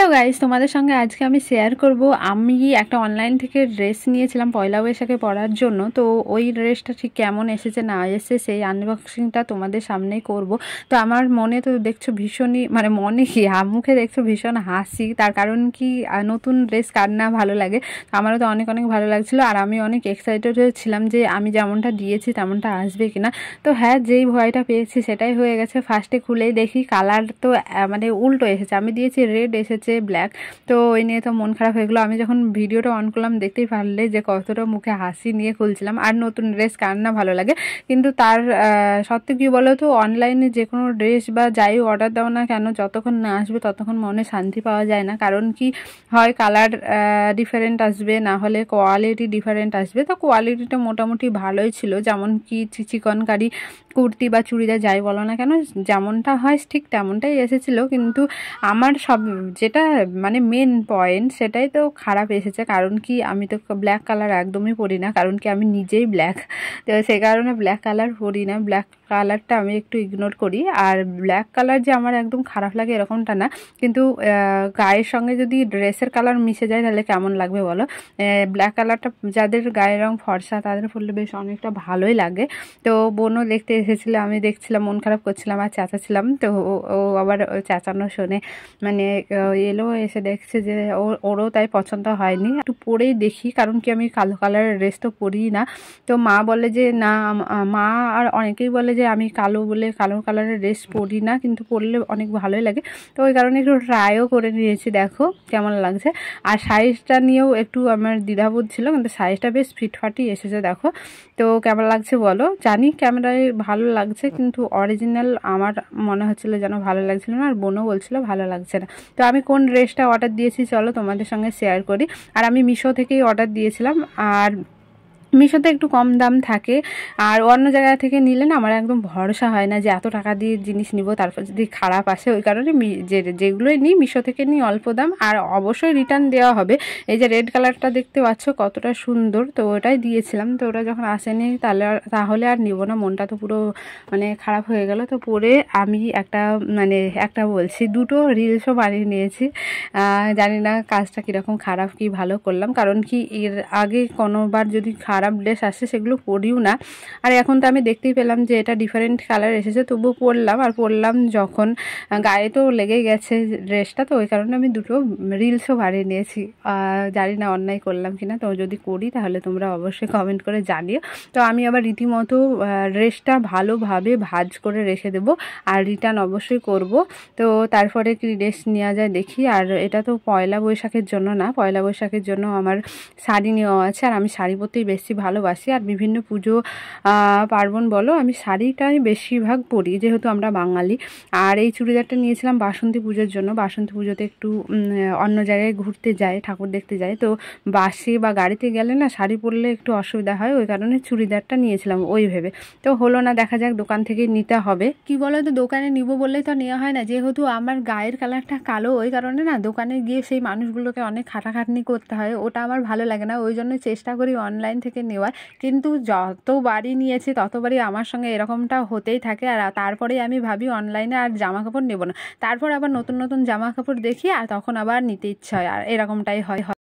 Hello guys, তোমাদের সঙ্গে আজকে আমি শেয়ার করব আমি একটা অনলাইন থেকে ড্রেস নিয়েছিলাম পয়লা বৈশাখে পরার জন্য। তো ওই ড্রেসটা ঠিক কেমন এসেছে না এসেছে সেই আনবক্সিংটা তোমাদের সামনেই করব। তো আমার মনে তো দেখছো ভীষণই মনে কি মুখে দেখছো ভীষণ হাসি। তার কারণ কি, নতুন ড্রেস কার না ভালো লাগে। আমারও তো অনেক অনেক ভালো লাগছিলো আর আমি অনেক এক্সাইটেড ছিলাম যে আমি যেমনটা দিয়েছি তেমনটা আসবে কিনা। তো হ্যাঁ, যেই ভয়টা পেয়েছি সেটাই হয়ে গেছে। ফার্স্টে খুলেই দেখি কালার তো উল্টো এসেছে। আমি দিয়েছি রেড, এসেছে ব্ল্যাক। তো ওই নিয়ে তো মন খারাপ হয়ে গেলো। আমি যখন ভিডিওটা অন করলাম দেখতেই পারলে যে কতটা মুখে হাসি নিয়ে খুলছিলাম। আর নতুন ড্রেস কার না ভালো লাগে, কিন্তু তার সত্যি কী বলো তো, অনলাইনে যে কোনো ড্রেস বা যাই অর্ডার দাও না কেন, যতক্ষণ না আসবে ততক্ষণ মনে শান্তি পাওয়া যায় না। কারণ কি হয়, কালার ডিফারেন্ট আসবে, না হলে কোয়ালিটি ডিফারেন্ট আসবে। তো কোয়ালিটিটা মোটামুটি ভালোই ছিল, যেমন কি চিকনকারি কুর্তি বা চুড়িদার যাই বলো না কেন, যেমনটা হয় ঠিক তেমনটাই এসেছিলো। কিন্তু আমার সব যেটা মেন পয়েন্ট সেটাই তো খারাপ এসেছে। কারণ কি, আমি তো ব্ল্যাক কালার একদমই পরি না। কারণ কি, আমি নিজেই ব্ল্যাক, তো সেই কারণে ব্ল্যাক কালার পরি না। ব্ল্যাক কালারটা আমি একটু ইগনোর করি। আর ব্ল্যাক কালার যে আমার একদম খারাপ লাগে এরকমটা না, কিন্তু গায়ের সঙ্গে যদি ড্রেসের কালার মিশে যায় তাহলে কেমন লাগবে বলো। ব্ল্যাক কালারটা যাদের গায়ের রং ফর্সা তাদের পরলে বেশ অনেকটা ভালোই লাগে। তো বোনও দেখতে এসেছিলো, আমি দেখছিলাম, মন খারাপ করছিলাম আর চেঁচাচ্ছিলাম। তো ও আবার চেঁচানো শোনে এলো, এসে দেখছে যে ওরও তাই পছন্দ হয়নি। একটু পরেই দেখি, কারণ কি আমি কালো কালারের ড্রেস তো পরি না। তো মা বলে যে না, মা আর অনেকেই বলে যে আমি কালো বলে কালো কালারের ড্রেস পরি না, কিন্তু পরলে অনেক ভালোই লাগে। তো ওই কারণে একটু ট্রাইও করে নিয়েছি, দেখো কেমন লাগছে। আর সাইজটা নিয়েও একটু আমার দ্বিধাবোধ ছিল, কিন্তু সাইজটা বেশ ফিটফাটি এসেছে, দেখো। তো কেমন লাগছে বলো। জানি ক্যামেরায় ভালো লাগছে, কিন্তু অরিজিনাল আমার মনে হচ্ছিলো যেন ভালো লাগছিল না, আর বোনও বলছিল ভালো লাগছে না। তো আমি কোন ড্রেসটা অর্ডার দিয়েছি চলো তোমাদের সঙ্গে শেয়ার করি। আর আমি মিশো থেকেই অর্ডার দিয়েছিলাম। আর মিশোতে একটু কম দাম থাকে, আর অন্য জায়গা থেকে নিলে না আমার একদম ভরসা হয় না যে এত টাকা দিয়ে জিনিস নিব তারপর যদি খারাপ আসে। ওই কারণে যেগুলোই নিই মিশো থেকে নিই অল্প দাম, আর অবশ্যই রিটার্ন দেওয়া হবে। এই যে রেড কালারটা দেখতে পাচ্ছ কতটা সুন্দর, তো ওটাই দিয়েছিলাম। তো ওটা যখন আসেনি তাহলে আর নিব না, মনটা তো পুরো খারাপ হয়ে গেল। তো পরে আমি একটা বলছি, দুটো রিলসও বানিয়ে নিয়েছি। জানি না কাজটা কীরকম খারাপ কি ভালো করলাম, কারণ কি এর আগে কোনোবার যদি খারাপ ড্রেস আসে সেগুলো পরিও না। আর এখন তো আমি দেখতেই পেলাম যে এটা ডিফারেন্ট কালার এসেছে, তবুও পরলাম যখন গায়ে তো লেগেই গেছে ড্রেসটা। তো ওই কারণে আমি দুটো রিলসও বানিয়ে নিয়েছি। জানি না অন্যায় করলাম কিনা, তো যদি করি তাহলে তোমরা অবশ্যই কমেন্ট করে জানিও। তো আমি আবার রীতিমতো ড্রেসটা ভালোভাবে ভাঁজ করে রেখে দেবো, আর রিটার্ন অবশ্যই করব। তো তারপরে কি ড্রেস নেওয়া যায় দেখি। আর এটা তো পয়লা বৈশাখের জন্য না, পয়লা বৈশাখের জন্য আমার শাড়ি নেওয়া আছে, আর আমি শাড়ি পরতেই বেশি ভালোবাসি। আর বিভিন্ন পুজো পার্বণ বলো, আমি শাড়িটাই বেশিরভাগ পরি, যেহেতু আমরা বাঙালি। আর এই চুড়িদারটা নিয়েছিলাম বাসন্তী পুজোর জন্য। বাসন্তী পুজোতে একটু অন্য জায়গায় ঘুরতে যাই, ঠাকুর দেখতে যাই। তো বাসে বা গাড়িতে গেলে না শাড়ি পরলে একটু অসুবিধা হয়, ওই কারণে চুড়িদারটা নিয়েছিলাম ওই ভেবে। তো হলো না, দেখা যাক, দোকান থেকেই নিতে হবে। কি বলো তো, দোকানে নিব বললেই তো নেওয়া হয় না, যেহেতু আমার গায়ের কালারটা কালো। ওই কারণে না দোকানে গিয়ে সেই মানুষগুলোকে অনেক খাটাখাটনি করতে হয়, ওটা আমার ভালো লাগে না। ওই জন্য চেষ্টা করি অনলাইন থেকে নেওয়ার, কিন্তু যতবারই নিয়েছি ততবারই আমার সঙ্গে এরকমটা হতেই থাকে। আর তারপরে আমি ভাবি অনলাইনে আর জামা কাপড় নেব না, তারপর আবার নতুন নতুন জামা কাপড় দেখি আর তখন আবার নিতে ইচ্ছা হয়, আর এরকমটাই হয়।